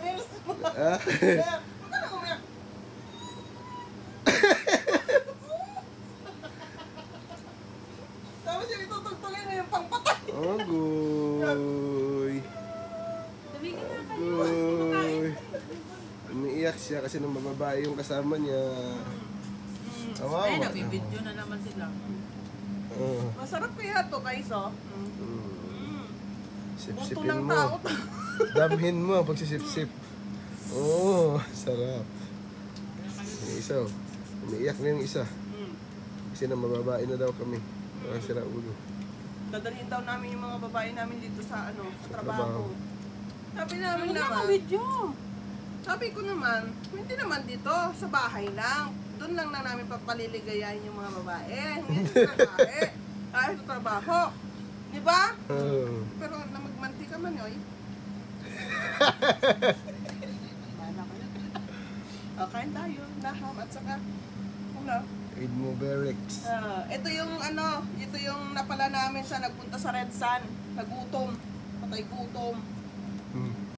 i-reels mo. Ah? Huwag ka na umiyak. Tapos yung itutugtugin mo yung pangpatay. Agoy. Tumigil na kayo. Agoy. Umiiyak siya kasi nung babae yung kasama niya. Kawawa. Ay, nabibidyo na naman sila. Masarap kaya to guys, oh. Buto Sip-sipin ng mo. tao. Damhin mo ang pagsisip-sip. Oo, sarap. Yung isa, oh. Umiiyak na yung isa. Kasi nang mababae na daw kami. Parang sira ulo. Dadalhin daw namin yung mga babae namin dito sa ano, sa Trabaho. trabaho. Sabi namin Wala naman, ka video. sabi ko naman, hindi naman dito, sa bahay lang. Doon lang na namin papaliligayahin yung mga babae. Hindi sa babae. Kahit sa trabaho. Di ba? Pero na magmanti ka man, oy. Kain tayo, naham at saka, ano? Eid Mubarak. Ito yung ano, ito yung napala namin sa nagpunta sa Red Sun. Nagutom. Patay gutom.